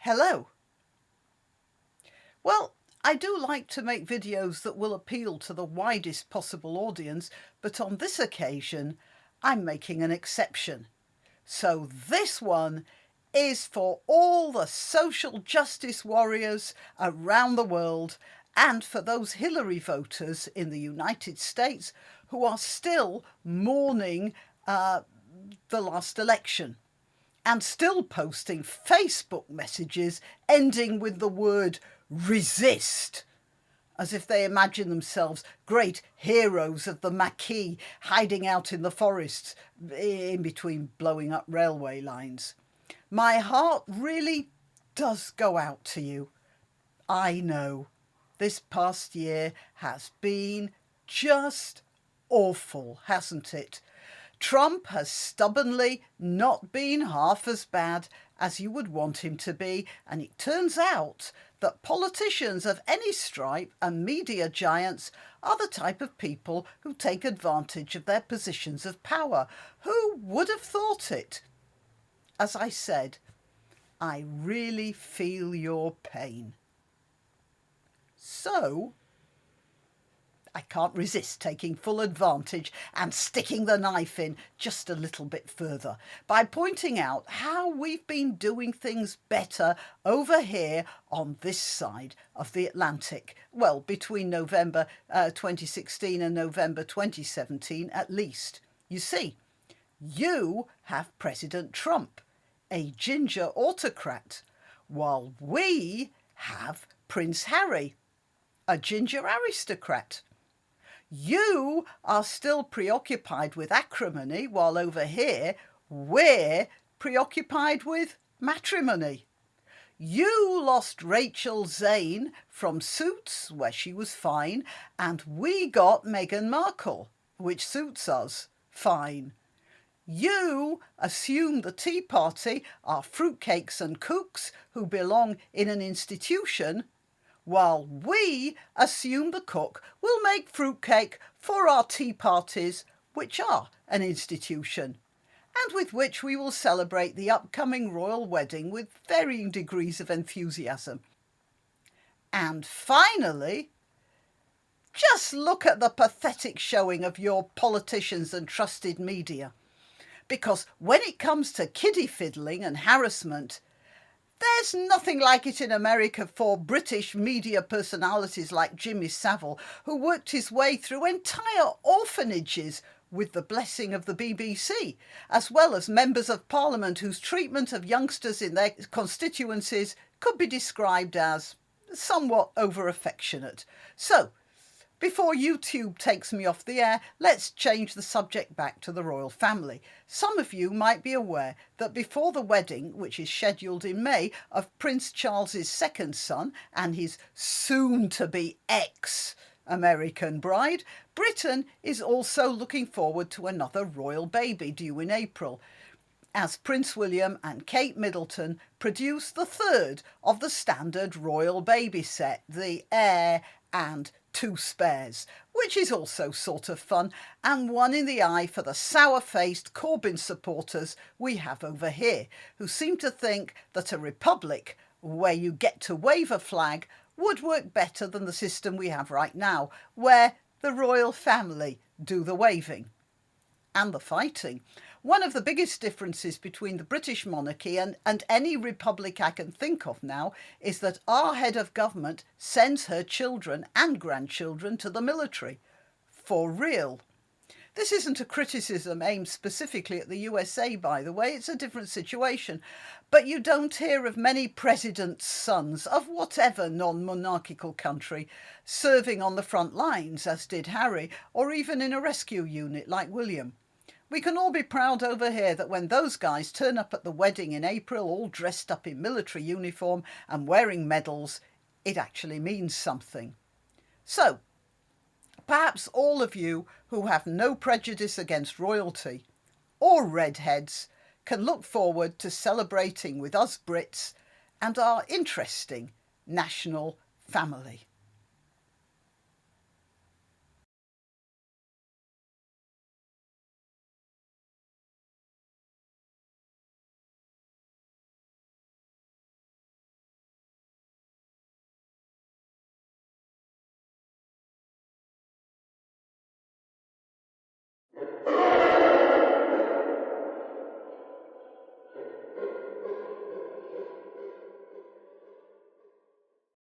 Hello. Well, I do like to make videos that will appeal to the widest possible audience, but on this occasion, I'm making an exception. So this one is for all the social justice warriors around the world and for those Hillary voters in the United States who are still mourning the last election and still posting Facebook messages ending with the word resist, as if they imagine themselves great heroes of the Maquis hiding out in the forests in between blowing up railway lines. My heart really does go out to you. I know this past year has been just awful, hasn't it? Trump has stubbornly not been half as bad as you would want him to be, and it turns out that politicians of any stripe and media giants are the type of people who take advantage of their positions of power. Who would have thought it? As I said, I really feel your pain. So I can't resist taking full advantage and sticking the knife in just a little bit further by pointing out how we've been doing things better over here on this side of the Atlantic. Well, between November 2016 and November 2017 at least. You see, you have President Trump, a ginger autocrat, while we have Prince Harry, a ginger aristocrat. You are still preoccupied with acrimony, while over here we're preoccupied with matrimony. You lost Rachel Zane from Suits, where she was fine, and we got Meghan Markle, which suits us fine. You assume the Tea Party are fruitcakes and kooks who belong in an institution, while we assume the cook will make fruitcake for our tea parties, which are an institution, and with which we will celebrate the upcoming royal wedding with varying degrees of enthusiasm. And finally, just look at the pathetic showing of your politicians and trusted media. Because when it comes to kiddie fiddling and harassment, there's nothing like it in America for British media personalities like Jimmy Savile, who worked his way through entire orphanages with the blessing of the BBC, as well as members of Parliament whose treatment of youngsters in their constituencies could be described as somewhat over-affectionate. So, before YouTube takes me off the air, let's change the subject back to the royal family. Some of you might be aware that before the wedding, which is scheduled in May, of Prince Charles's second son and his soon-to-be ex-American bride, Britain is also looking forward to another royal baby due in April, as Prince William and Kate Middleton produce the third of the standard royal baby set, the heir and two spares, which is also sort of fun and one in the eye for the sour-faced Corbyn supporters we have over here, who seem to think that a republic where you get to wave a flag would work better than the system we have right now, where the royal family do the waving and the fighting. One of the biggest differences between the British monarchy and any republic I can think of now is that our head of government sends her children and grandchildren to the military. For real. This isn't a criticism aimed specifically at the USA, by the way, it's a different situation. But you don't hear of many presidents' sons of whatever non-monarchical country serving on the front lines, as did Harry, or even in a rescue unit like William. We can all be proud over here that when those guys turn up at the wedding in April all dressed up in military uniform and wearing medals, it actually means something. So, perhaps all of you who have no prejudice against royalty or redheads can look forward to celebrating with us Brits and our interesting national family.